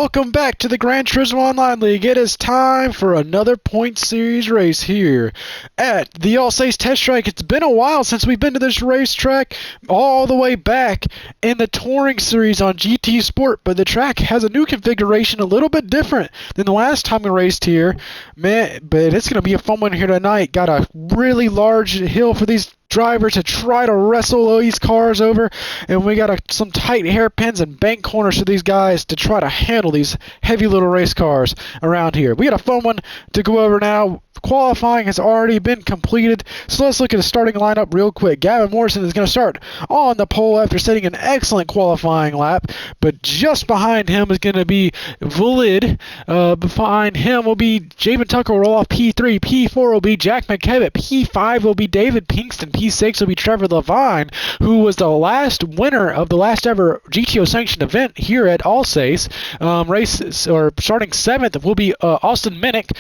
welcome back to the Gran Turismo Online League. It is time for another point series race here at the Alsace test track. It's been a while since we've been to this racetrack, all the way back in the touring series on GT Sport, but the track has a new configuration, a little bit different than the last time we raced here. Man, but it's going to be a fun one here tonight. Got a really large hill for these drivers to try to wrestle these cars over, and we got some tight hairpins and bank corners for these guys to try to handle these heavy little race cars around here. We got a fun one to go over now. Qualifying has already been completed, so let's look at the starting lineup real quick. Gavin Morrison is going to start on the pole after setting an excellent qualifying lap, but just behind him is going to be Valid. Behind him will be Javen Tucker, will roll off P3. P4 will be Jack McKevitt. P5 will be David Pinkston. P6 will be Trevor Levine, who was the last winner of the last ever GTO sanctioned event here at Alsace. Starting 7th will be Austin Minnick.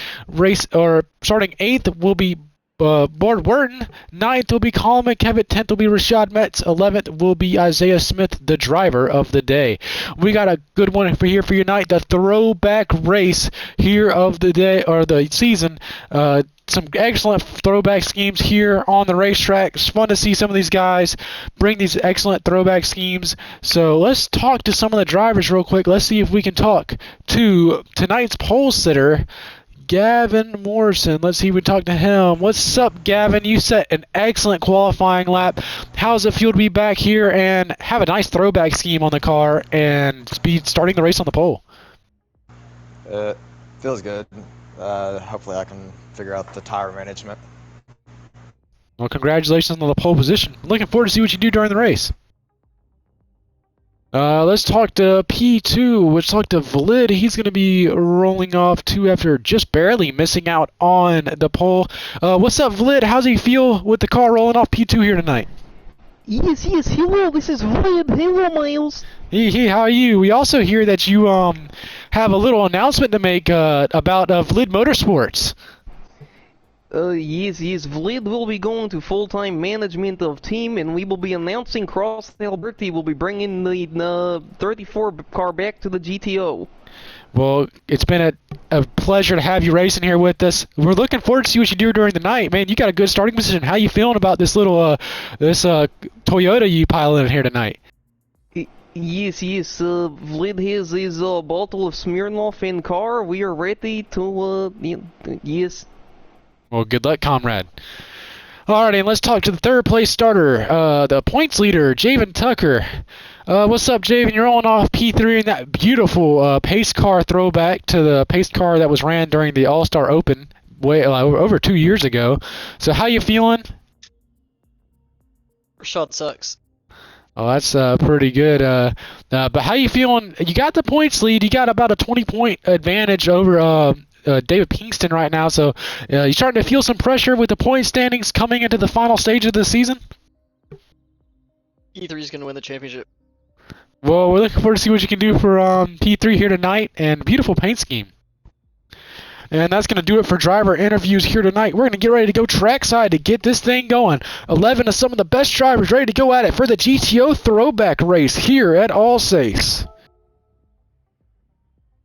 Starting 8th will be Bard Wharton. 9th will be Colin McKevitt. 10th will be Rashad Metz. 11th will be Isaiah Smith, the driver of the day. We got a good one for you tonight. The throwback race here of the day, or the season. Some excellent throwback schemes here on the racetrack. It's fun to see some of these guys bring these excellent throwback schemes. So let's talk to some of the drivers real quick. Let's see if we can talk to tonight's pole sitter, Gavin Morrison. Let's see if we talk to him. What's up, Gavin? You set an excellent qualifying lap. How's it feel to be back here and have a nice throwback scheme on the car and be starting the race on the pole? Feels good. Hopefully I can figure out the tire management. Well, congratulations on the pole position. Looking forward to see what you do during the race. Let's talk to P2. Let's talk to Valid. He's going to be rolling off 2 after just barely missing out on the pole. What's up, Valid? How's he feel with the car rolling off P2 here tonight? Yes, hello, this is Valid. Hello, Miles. Hey, how are you? We also hear that you have a little announcement to make about Valid Motorsports. Yes, Vlad will be going to full-time management of team, and we will be announcing Cross Alberti will be bringing the 34 car back to the GTO. Well, it's been a pleasure to have you racing here with us. We're looking forward to see what you do during the night. Man, you got a good starting position. How you feeling about this little Toyota you piloted here tonight? Yes, Vlad has his bottle of Smirnoff in car. We are ready to, yes. Well, good luck, comrade. Alrighty, and let's talk to the third place starter, the points leader, Javen Tucker. What's up, Javen? You're on off P3 in that beautiful pace car throwback to the pace car that was ran during the All-Star Open over 2 years ago. So how you feeling? Rashad sucks. Oh, that's pretty good. But how you feeling? You got the points lead. You got about a 20-point advantage over David Pinkston right now, so you starting to feel some pressure with the point standings coming into the final stage of the season? E3 is going to win the championship. Well, we're looking forward to see what you can do for P3 here tonight, and beautiful paint scheme. And that's going to do it for driver interviews here tonight. We're going to get ready to go trackside to get this thing going. 11 of some of the best drivers ready to go at it for the GTO throwback race here at Alsace.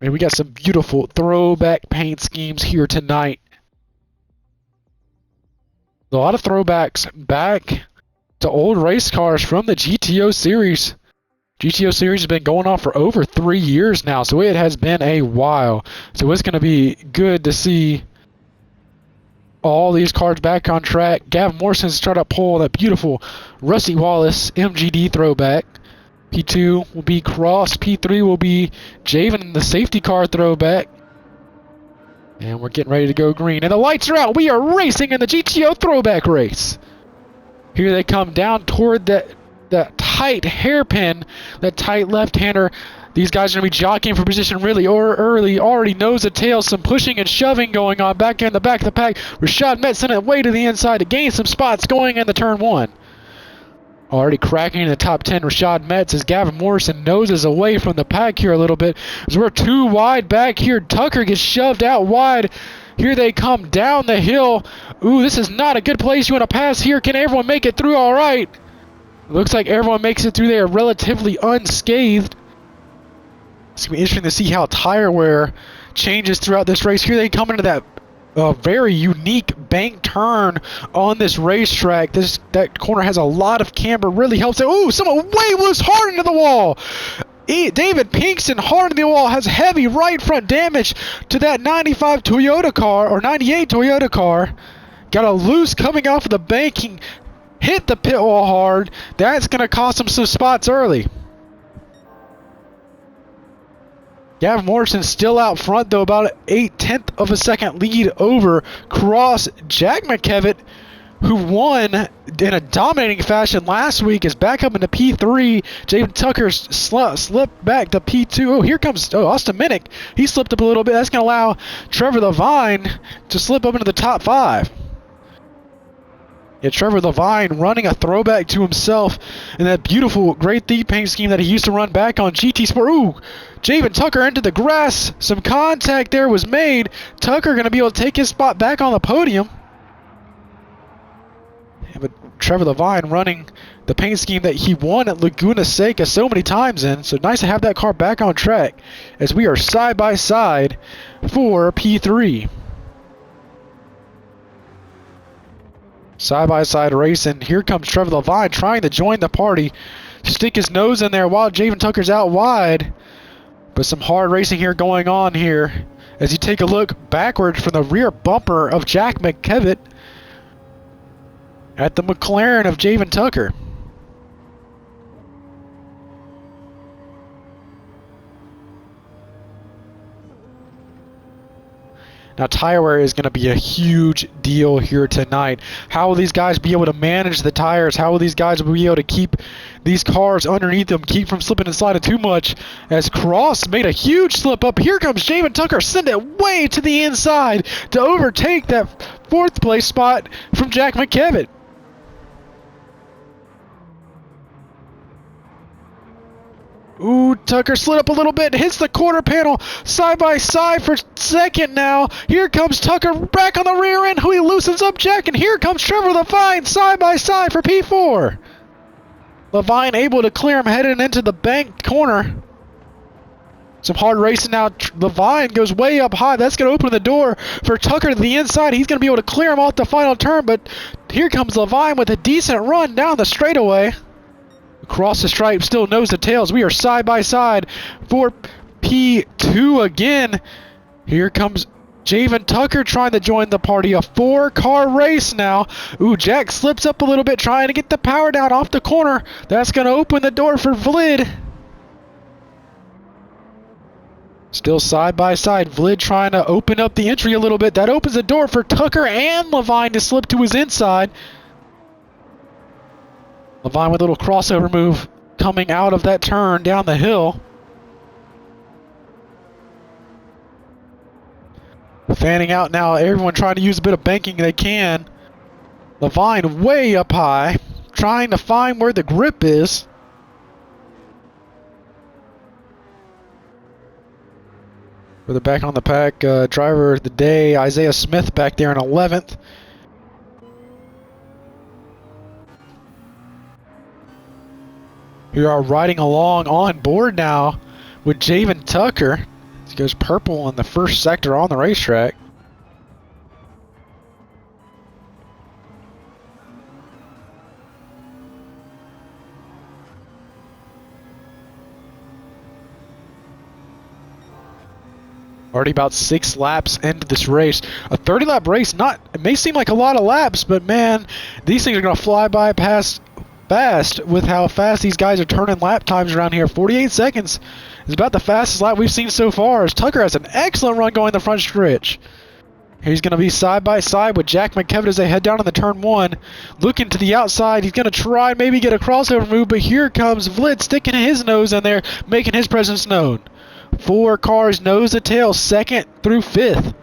And we got some beautiful throwback paint schemes here tonight. A lot of throwbacks back to old race cars from the GTO series. GTO series has been going on for over 3 years now, so it has been a while. So it's going to be good to see all these cars back on track. Gavin Morrison's started up pole, that beautiful Rusty Wallace MGD throwback. P2 will be Cross. P3 will be Javen in the safety car throwback. And we're getting ready to go green. And the lights are out. We are racing in the GTO throwback race. Here they come down toward that tight hairpin, that tight left-hander. These guys are going to be jockeying for position really early. Already nose to tail. Some pushing and shoving going on back in the back of the pack. Rashad Metz sent it way to the inside to gain some spots going into turn 1. Already cracking in the top 10, Rashad Metz, as Gavin Morrison noses away from the pack here a little bit. As we're too wide back here, Tucker gets shoved out wide. Here they come down the hill. Ooh, this is not a good place. You want to pass here. Can everyone make it through all right? Looks like everyone makes it through there relatively unscathed. It's going to be interesting to see how tire wear changes throughout this race. Here they come into that very unique bank turn on this racetrack. That corner has a lot of camber, really helps it. Ooh, someone way loose hard into the wall. David Pinkston hard into the wall, has heavy right front damage to that 95 Toyota car, or 98 Toyota car. Got a loose coming off of the banking, hit the pit wall hard. That's going to cost him some spots early. Gavin Morrison still out front, though, about an 8/10 of a second lead over Cross. Jack McKevitt, who won in a dominating fashion last week, is back up into P3. Javen Tucker slipped back to P2. Oh, here comes Austin Minnick. He slipped up a little bit. That's going to allow Trevor Levine to slip up into the top 5. Yeah, Trevor Levine running a throwback to himself in that beautiful, great deep paint scheme that he used to run back on GT Sport. Ooh, Javen Tucker into the grass. Some contact there was made. Tucker going to be able to take his spot back on the podium. Yeah, but Trevor Levine running the paint scheme that he won at Laguna Seca so many times in. So nice to have that car back on track as we are side by side for P3. Side-by-side racing. Here comes Trevor Levine trying to join the party. Stick his nose in there while Javen Tucker's out wide. But some hard racing here going on here. As you take a look backwards from the rear bumper of Jack McKevitt at the McLaren of Javen Tucker. Now, tire wear is going to be a huge deal here tonight. How will these guys be able to manage the tires? How will these guys be able to keep these cars underneath them, keep from slipping and sliding too much? As Cross made a huge slip up. Here comes Javen Tucker. Send it way to the inside to overtake that 4th place spot from Jack McKevitt. Ooh, Tucker slid up a little bit, hits the quarter panel, side by side for second now. Here comes Tucker back on the rear end, who he loosens up Jack, and here comes Trevor Levine side by side for P4. Levine able to clear him heading into the bank corner. Some hard racing now. Levine goes way up high. That's going to open the door for Tucker to the inside. He's going to be able to clear him off the final turn, but here comes Levine with a decent run down the straightaway. Across the stripe, still nose to tails. We are side by side for P2 again. Here comes Javen Tucker trying to join the party. A 4-car race now. Ooh, Jack slips up a little bit trying to get the power down off the corner. That's going to open the door for Vlad. Still side by side. Vlad trying to open up the entry a little bit. That opens the door for Tucker and Levine to slip to his inside. Levine with a little crossover move coming out of that turn down the hill. Fanning out now, everyone trying to use a bit of banking they can. Levine way up high, trying to find where the grip is. For the back on the pack, driver of the day, Isaiah Smith back there in 11th. We are riding along on board now with Javen Tucker. He goes purple on the first sector on the racetrack. Already about 6 laps into this race. A 30-lap race, it may seem like a lot of laps, but man, these things are going to fly by past fast with how fast these guys are turning lap times around here. 48 seconds is about the fastest lap we've seen so far, as Tucker has an excellent run going the front stretch. He's going to be side by side with Jack McKevitt as they head down on the turn 1. Looking to the outside, he's going to try maybe get a crossover move, but here comes Vlad sticking his nose in there, making his presence known. 4 cars nose to tail, 2nd through 5th.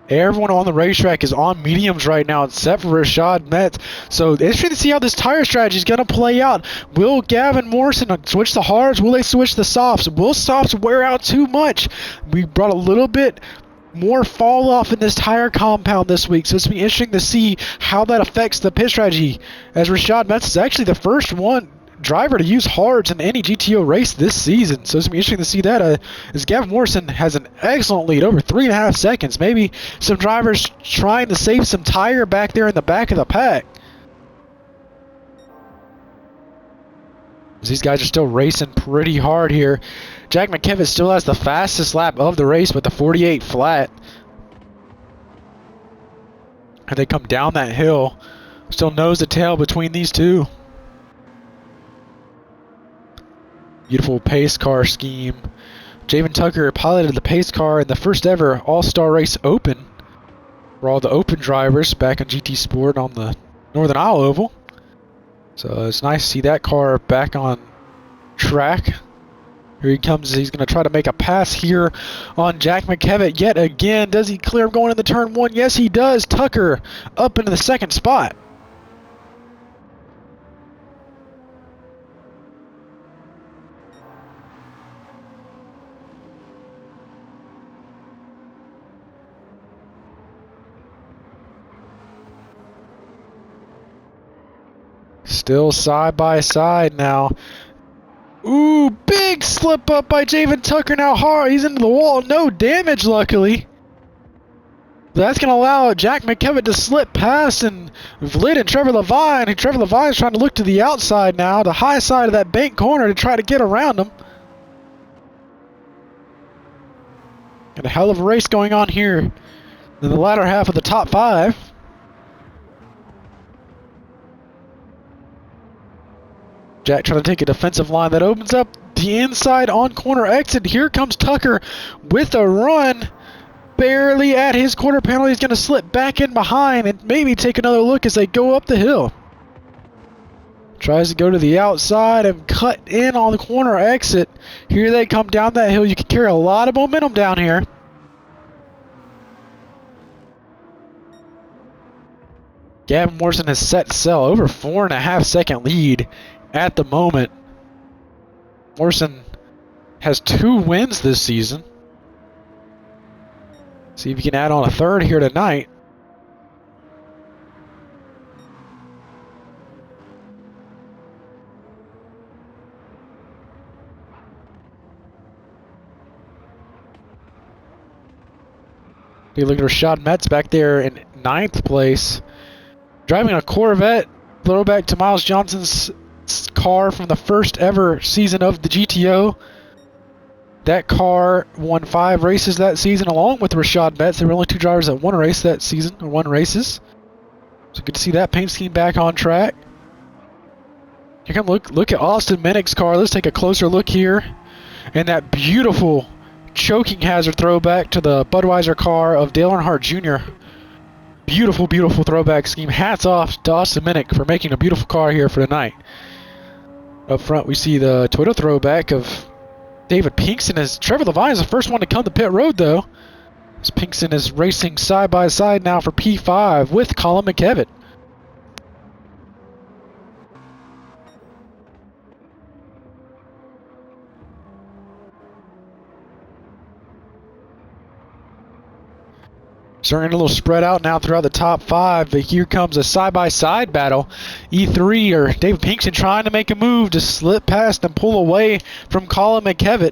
Everyone on the racetrack is on mediums right now except for Rashad Metz. So it's interesting to see how this tire strategy is going to play out. Will Gavin Morrison switch the hards? Will they switch the softs? Will softs wear out too much? We brought a little bit more fall off in this tire compound this week, so it's going to be interesting to see how that affects the pit strategy, as Rashad Metz is actually the first driver to use hards in any GTO race this season. So it's going to be interesting to see that, as Gavin Morrison has an excellent lead, over 3.5 seconds. Maybe some drivers trying to save some tire back there in the back of the pack. These guys are still racing pretty hard here. Jack McKevitt still has the fastest lap of the race with the 48 flat. And they come down that hill. Still nose to tail between these two. Beautiful pace car scheme. Javen Tucker piloted the pace car in the first ever All-Star Race Open for all the Open drivers back in GT Sport on the Northern Isle Oval. So it's nice to see that car back on track. Here he comes. He's going to try to make a pass here on Jack McKevitt yet again. Does he clear him going into turn one? Yes, he does. Tucker up into the second spot. Still side by side now. Ooh, big slip up by Javen Tucker now. Hard. He's into the wall. No damage, luckily. That's going to allow Jack McKevitt to slip past and Vliet and Trevor Levine. And Trevor Levine is trying to look to the outside now, the high side of that bank corner, to try to get around him. Got a hell of a race going on here in the latter half of the top five. Jack trying to take a defensive line that opens up the inside on corner exit. Here comes Tucker with a run. Barely at his quarter panel. He's going to slip back in behind and maybe take another look as they go up the hill. Tries to go to the outside and cut in on the corner exit. Here they come down that hill. You can carry a lot of momentum down here. Gavin Morrison has set sail, over 4.5 second lead at the moment. Morrison has 2 wins this season. See if he can add on a third here tonight. You look at Rashad Metz back there in 9th place, driving a Corvette, throwback to Miles Johnson's car from the first ever season of the GTO. That car won 5 races that season along with Rashad Metz. There were only 2 drivers that won a race that season, or won races. So good to see that paint scheme back on track. You can look at Austin Minnick's car. Let's take a closer look here. And that beautiful choking hazard throwback to the Budweiser car of Dale Earnhardt Jr. Beautiful, beautiful throwback scheme. Hats off to Austin Minnick for making a beautiful car here for tonight. Up front we see the Toyota throwback of David Pinkston, as Trevor Levine is the first one to come to pit road though. As Pinkston is racing side by side now for P5 with Colin McKevitt. Starting a little spread out now throughout the top 5, but here comes a side-by-side battle. E3 or David Pinkston trying to make a move to slip past and pull away from Colin McKevitt.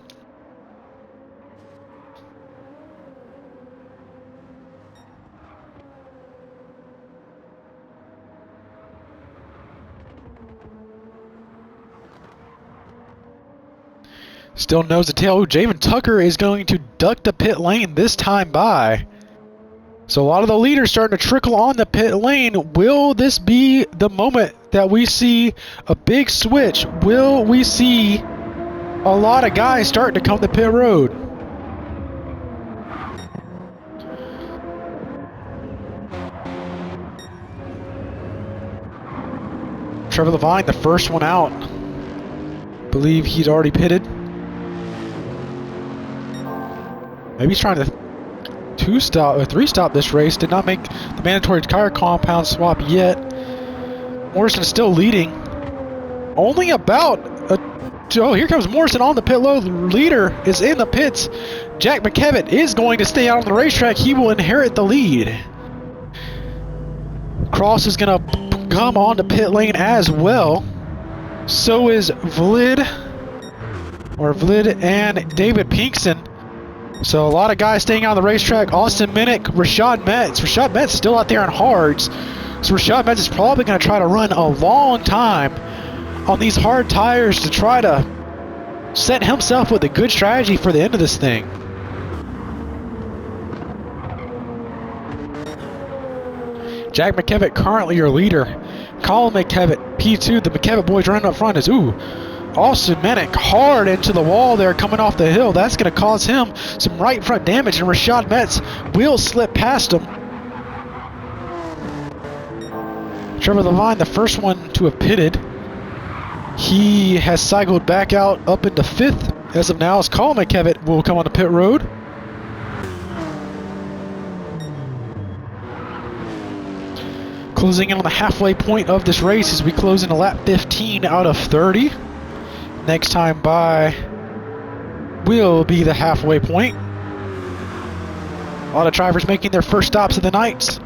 Still nose to tail. Javen Tucker is going to duck the pit lane this time by. So a lot of the leaders starting to trickle on the pit lane. Will this be the moment that we see a big switch? Will we see a lot of guys starting to come to pit road? Trevor Levine, the first one out. Believe he's already pitted. Maybe he's trying to 2-stop or 3-stop this race. Did not make the mandatory tire compound swap yet. Morrison is still leading. Only about a Oh, here comes Morrison on the pit low. The leader is in the pits. Jack McKevitt is going to stay out on the racetrack. He will inherit the lead. Cross is going to come on to pit lane as well. So is Vlid and David Pinkston. So a lot of guys staying on the racetrack. Austin Minnick, Rashad Metz. Rashad Metz still out there on hards. So Rashad Metz is probably going to try to run a long time on these hard tires to try to set himself with a good strategy for the end of this thing. Jack McKevitt currently your leader. Colin McKevitt, P2. The McKevitt boys running up front is Austin Minnick hard into the wall there coming off the hill. That's going to cause him some right front damage, and Rashad Metz will slip past him. Trevor Levine, the first one to have pitted. He has cycled back out up into 5th as of now, as Colin McKevitt will come on the pit road. Closing in on the halfway point of this race as we close into lap 15 out of 30. Next time by will be the halfway point. A lot of drivers making their first stops of the night.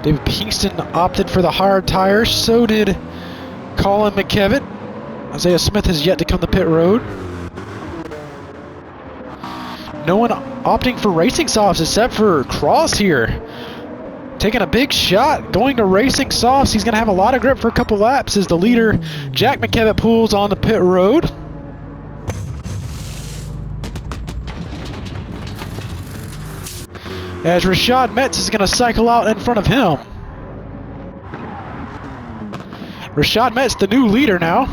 David Pinkston opted for the hard tires. So did Colin McKevitt. Isaiah Smith has yet to come to pit road. No one opting for racing softs except for Cross here. Taking a big shot, going to racing softs. He's going to have a lot of grip for a couple laps as the leader, Jack McKevitt, pulls on the pit road. As Rashad Metz is going to cycle out in front of him. Rashad Metz, the new leader now.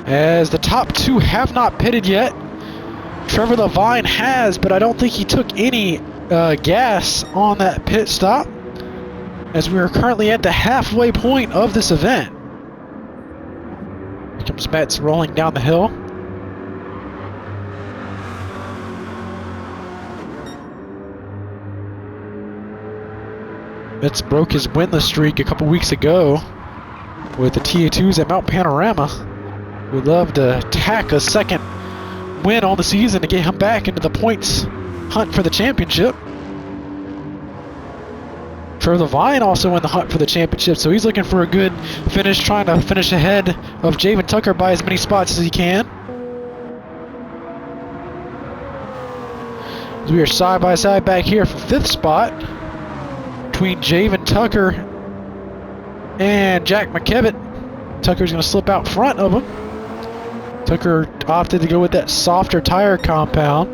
As the top two have not pitted yet. Trevor Levine has, but I don't think he took any gas on that pit stop, as we are currently at the halfway point of this event. Here comes Metz rolling down the hill. Metz broke his winless streak a couple weeks ago with the TA2s at Mount Panorama. Would love to tack a second win on the season to get him back into the points hunt for the championship. Trevor Levine also in the hunt for the championship, so he's looking for a good finish, trying to finish ahead of Javen Tucker by as many spots as he can. As we are side by side back here for 5th spot between Javen Tucker and Jack McKevitt. Tucker's going to slip out front of him. Tucker opted to go with that softer tire compound.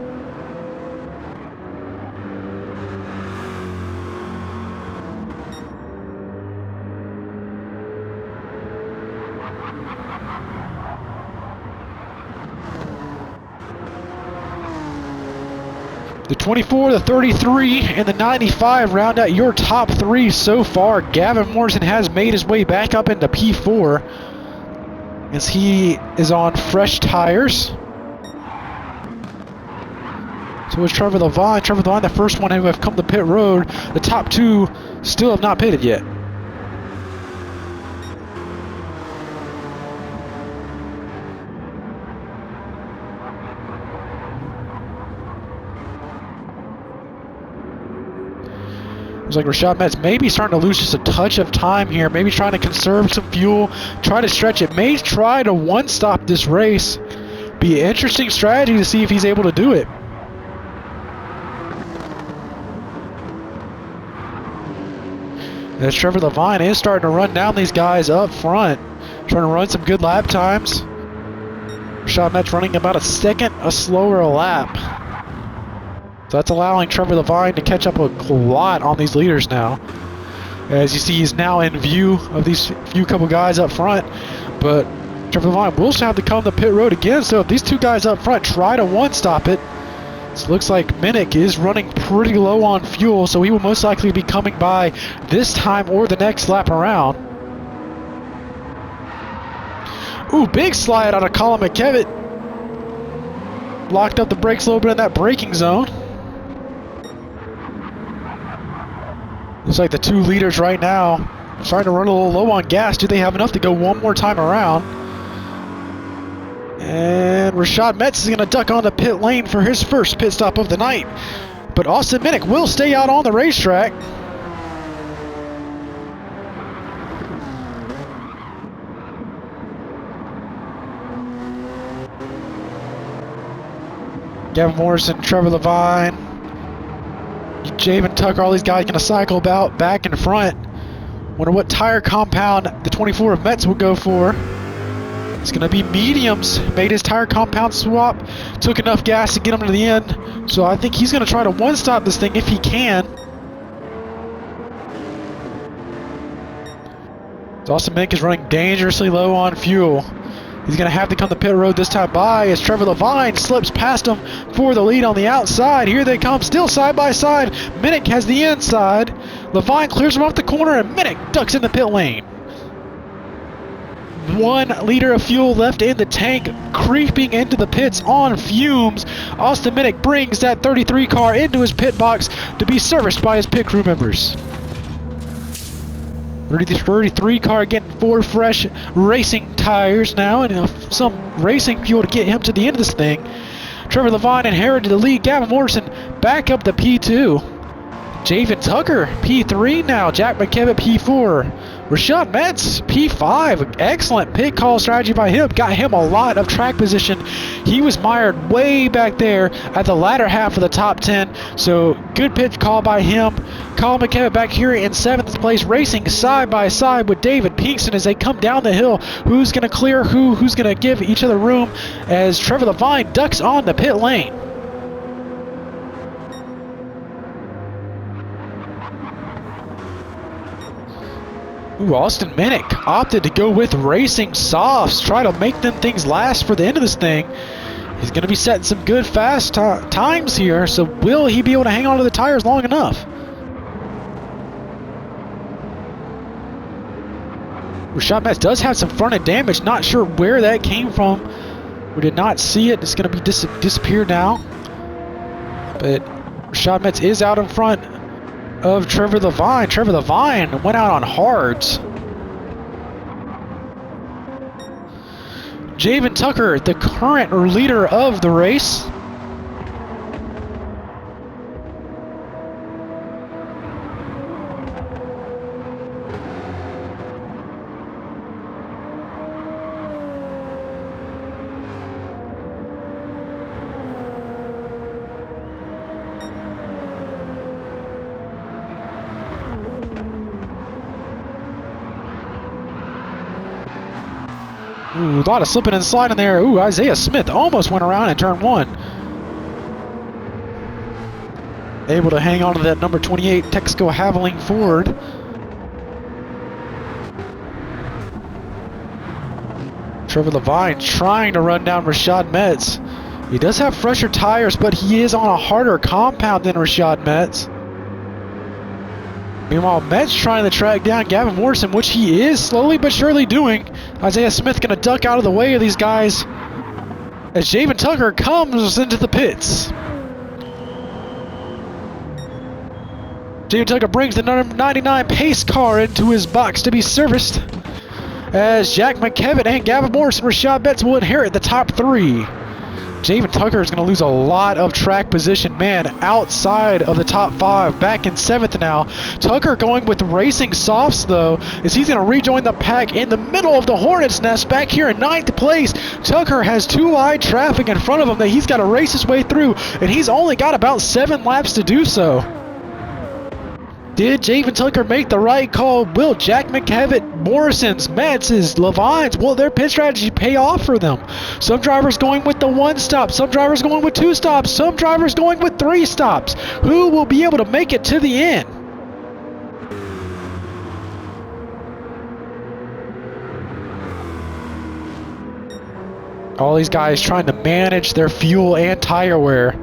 The 24, the 33, and the 95 round out your top 3 so far. Gavin Morrison has made his way back up into P4 as he is on fresh tires. So is Trevor Levine. Trevor Levine, the first one who have come to pit road. The top 2 still have not pitted yet. Looks like Rashad Metz maybe starting to lose just a touch of time here. Maybe trying to conserve some fuel, try to stretch it. May try to one-stop this race. Be an interesting strategy to see if he's able to do it. As Trevor Levine is starting to run down these guys up front, trying to run some good lap times. Rashad Metz running about a second slower lap. So that's allowing Trevor Levine to catch up a lot on these leaders now. As you see, he's now in view of these few couple guys up front. But Trevor Levine will have to come to pit road again. So if these 2 guys up front try to one-stop it, it looks like Minnick is running pretty low on fuel. So he will most likely be coming by this time or the next lap around. Ooh, big slide out of Colin McKevitt. Locked up the brakes a little bit in that braking zone. Looks like the 2 leaders right now starting to run a little low on gas. Do they have enough to go one more time around? And Rashad Metz is going to duck on the pit lane for his first pit stop of the night. But Austin Minnick will stay out on the racetrack. Gavin Morrison, Trevor Levine, Javen Tucker, all these guys going to cycle about back and front. Wonder what tire compound the 24 of Metz will go for. It's going to be mediums. Made his tire compound swap. Took enough gas to get him to the end. So I think he's going to try to one-stop this thing if he can. Austin Minnick is running dangerously low on fuel. He's going to have to come the pit road this time by as Trevor Levine slips past him for the lead on the outside. Here they come, still side by side. Minnick has the inside. Levine clears him off the corner and Minnick ducks in the pit lane. 1 liter of fuel left in the tank, creeping into the pits on fumes. Austin Minnick brings that 33 car into his pit box to be serviced by his pit crew members. 33 car getting 4 fresh racing tires now and some racing fuel to get him to the end of this thing. Trevor Levine inherited the lead. Gavin Morrison back up to P2. Javen Tucker, P3 now. Jack McKevitt, P4. Rashad Metz, P5. Excellent pit call strategy by him. Got him a lot of track position. He was mired way back there at the latter half of the top 10. So good pit call by him. Colin McKevitt back here in 7th place, racing side by side with David Pinkston as they come down the hill. Who's going to clear who? Who's going to give each other room as Trevor Levine ducks on the pit lane. Ooh, Austin Minnick opted to go with racing softs, try to make them things last for the end of this thing. He's going to be setting some good fast times here, so will he be able to hang on to the tires long enough? Rashad Metz does have some front-end damage, not sure where that came from. We did not see it. It's going to be disappeared now. But Rashad Metz is out in front of Trevor Levine. Trevor Levine went out on hards. Javen Tucker, the current leader of the race. Ooh, a lot of slipping and sliding there. Ooh, Isaiah Smith almost went around in turn 1. Able to hang on to that number 28 Texaco Havoline Ford. Trevor Levine trying to run down Rashad Metz. He does have fresher tires, but he is on a harder compound than Rashad Metz. Meanwhile, Metz trying to track down Gavin Morrison, which he is slowly but surely doing. Isaiah Smith going to duck out of the way of these guys as Javen Tucker comes into the pits. Javen Tucker brings the number 99 pace car into his box to be serviced as Jack McKevitt and Gavin Morrison, Rashad Metz will inherit the top 3. Javen Tucker is going to lose a lot of track position, man, outside of the top 5, back in 7th now. Tucker going with racing softs, though, as he's going to rejoin the pack in the middle of the Hornet's Nest back here in 9th place. Tucker has 2 wide traffic in front of him that he's got to race his way through, and he's only got about 7 laps to do so. Did Javen Tucker make the right call? Will Jack McKevitt, Morrison's, Metz's, Levine's, will their pit strategy pay off for them? Some drivers going with the 1 stop, some drivers going with 2 stops, some drivers going with 3 stops. Who will be able to make it to the end? All these guys trying to manage their fuel and tire wear.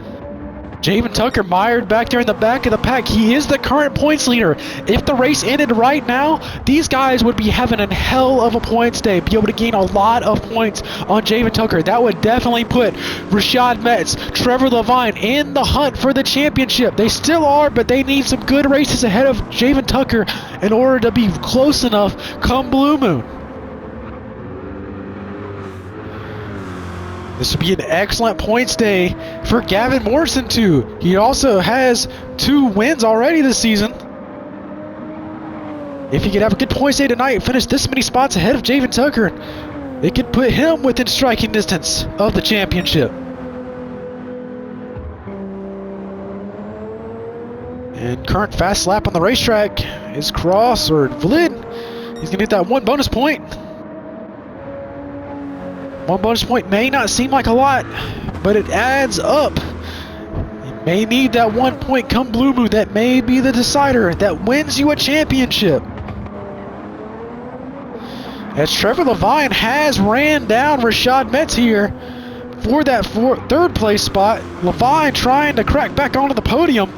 Javen Tucker mired back there in the back of the pack. He is the current points leader. If the race ended right now, these guys would be having a hell of a points day, be able to gain a lot of points on Javen Tucker. That would definitely put Rashad Metz, Trevor Levine in the hunt for the championship. They still are, but they need some good races ahead of Javen Tucker in order to be close enough come Blue Moon. This would be an excellent points day for Gavin Morrison too. He also has 2 wins already this season. If he could have a good points day tonight and finish this many spots ahead of Javen Tucker, it could put him within striking distance of the championship. And current fast lap on the racetrack is Cross or Vlad. He's gonna get that 1 bonus point. 1 bonus point may not seem like a lot, but it adds up. You may need that 1 point come Blue Moon. That may be the decider that wins you a championship. As Trevor Levine has ran down Rashad Metz here for that 3rd place spot. Levine trying to crack back onto the podium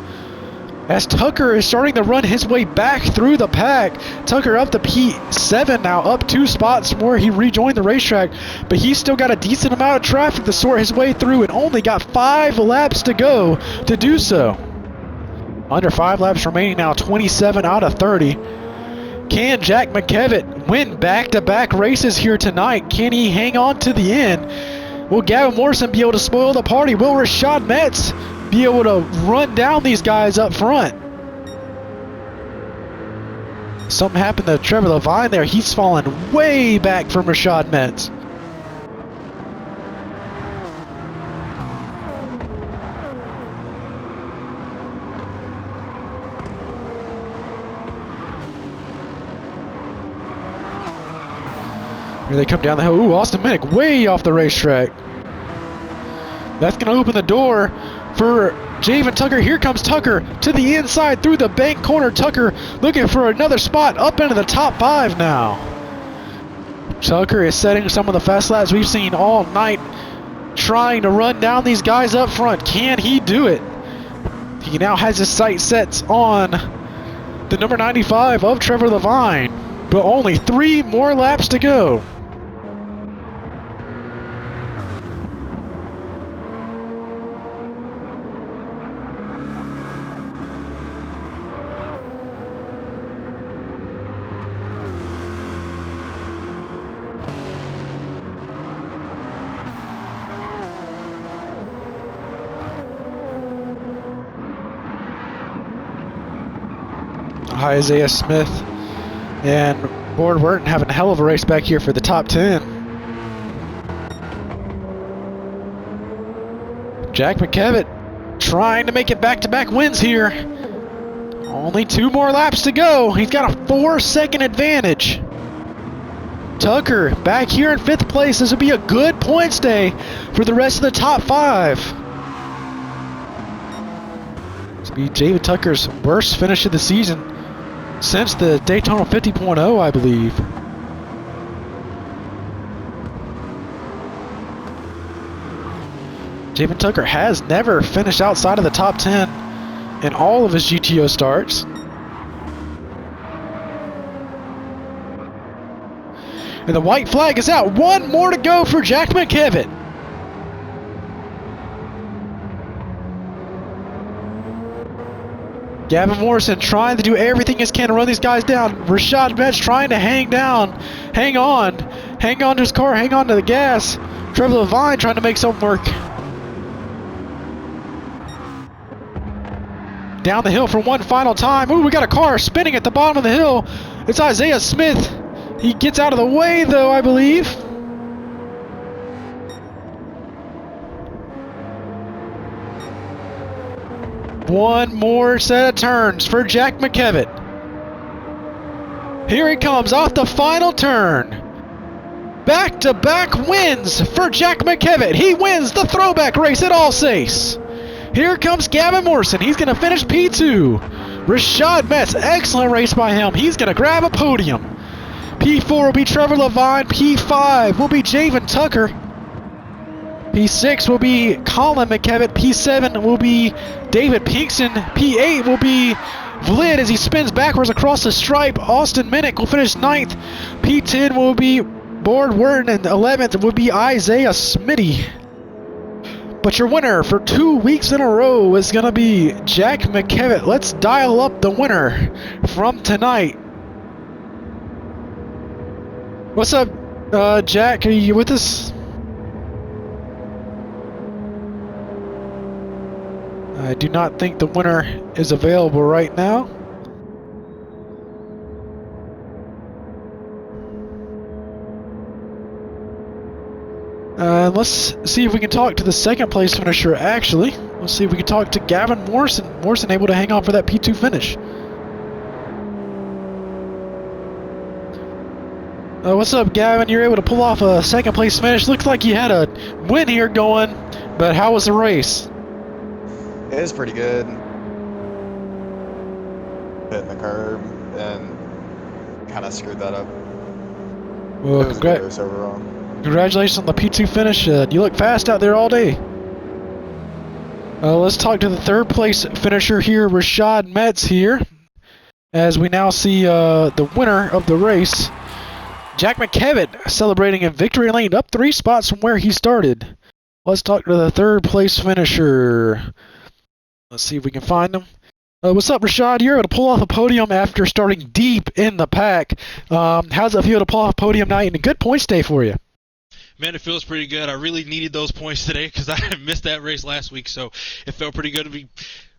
as Tucker is starting to run his way back through the pack. Tucker up to P7 now, up 2 spots from where he rejoined the racetrack, but he's still got a decent amount of traffic to sort his way through and only got 5 laps to go to do so. Under 5 laps remaining now, 27 out of 30. Can Jack McKevitt win back-to-back races here tonight? Can he hang on to the end? Will Gavin Morrison be able to spoil the party? Will Rashad Metz be able to run down these guys up front? Something happened to Trevor Levine there. He's fallen way back from Rashad Metz. Here they come down the hill. Ooh, Austin Minnick way off the racetrack. That's going to open the door for Javen Tucker. Here comes Tucker to the inside through the bank corner. Tucker looking for another spot up into the top 5 now. Tucker is setting some of the fast laps we've seen all night, trying to run down these guys up front. Can he do it? He now has his sights set on the number 95 of Trevor Levine, but only 3 more laps to go. Isaiah Smith and Ward Burton having a hell of a race back here for the top 10. Jack McKevitt trying to make it back-to-back wins here. Only 2 more laps to go. He's got a 4-second advantage. Tucker back here in 5th place. This will be a good points day for the rest of the top 5. This will be Javen Tucker's worst finish of the season since the Daytona 50.0, I believe. Javen Tucker has never finished outside of the top 10 in all of his GTO starts. And the white flag is out. 1 more to go for Jack McKevitt. Gavin Morrison trying to do everything he can to run these guys down. Rashad Metz trying to hang on to his car, hang on to the gas. Trevor Levine trying to make something work. Down the hill for one final time. Ooh, we got a car spinning at the bottom of the hill. It's Isaiah Smith. He gets out of the way though, I believe. One more set of turns for Jack McKevitt. Here he comes off the final turn. Back-to-back wins for Jack McKevitt. He wins the throwback race at Alsace. Here comes Gavin Morrison. He's going to finish P2. Rashad Metz, excellent race by him. He's going to grab a podium. P4 will be Trevor Levine. P5 will be Javen Tucker. P6 will be Colin McKevitt. P7 will be David Pinkston. P8 will be Vlad as he spins backwards across the stripe. Austin Minnick will finish 9th. P10 will be Board Wharton, and 11th will be Isaiah Smitty. But your winner for 2 weeks in a row is going to be Jack McKevitt. Let's dial up the winner from tonight. What's up, Jack? Are you with us? I do not think the winner is available right now. Let's see if we can talk to the second place finisher, actually. Let's see if we can talk to Gavin Morrison. Morrison able to hang on for that P2 finish. What's up, Gavin? You're able to pull off a second place finish. Looks like you had a win here going, but how was the race? It was pretty good. Hitting the curb and kind of screwed that up. Well, It was a good race overall. congratulations on the P2 finish. You look fast out there all day. Let's talk to the third place finisher here, Rashad Metz here, as we now see the winner of the race, Jack McKevitt, celebrating in victory lane, up 3 spots from where he started. Let's talk to the third place finisher. Let's see if we can find him. What's up, Rashad? You're able to pull off a podium after starting deep in the pack. How's it feel to pull off a podium night and a good points day for you? Man, it feels pretty good. I really needed those points today because I missed that race last week, so it felt pretty good.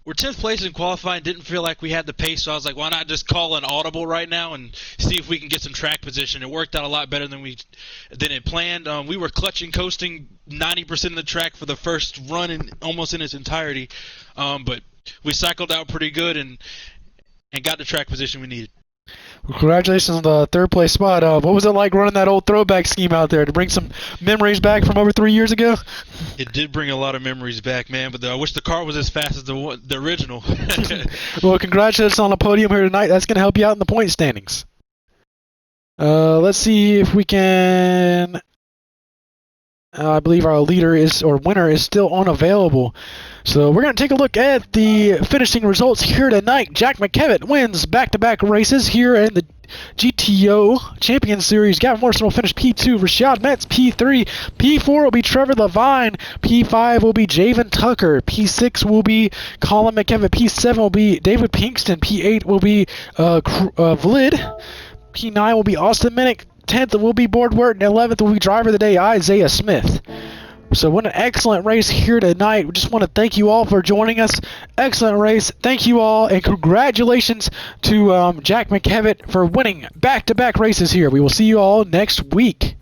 We're 10th place in qualifying. Didn't feel like we had the pace, so I was like, why not just call an audible right now and see if we can get some track position. It worked out a lot better than it planned. We were clutching, coasting 90% of the track for the first run almost in its entirety, but we cycled out pretty good and got the track position we needed. Well, congratulations on the third place spot. What was it like running that old throwback scheme out there to bring some memories back from over 3 years ago? It did bring a lot of memories back, man, but I wish the car was as fast as the original. Well, congratulations on the podium here tonight. That's going to help you out in the point standings. Let's see if we can... I believe our winner is still unavailable. So we're going to take a look at the finishing results here tonight. Jack McKevitt wins back-to-back races here in the GTO Champions Series. Gavin Morrison will finish P2. Rashad Metz, P3. P4 will be Trevor Levine. P5 will be Javen Tucker. P6 will be Colin McKevitt. P7 will be David Pinkston. P8 will be Vlad. P9 will be Austin Minnick. 10th will be Board Wharton. 11th will be Driver of the Day, Isaiah Smith. So what an excellent race here tonight. We just want to thank you all for joining us. Excellent race. Thank you all, and congratulations to Jack McKevitt for winning back-to-back races here. We will see you all next week.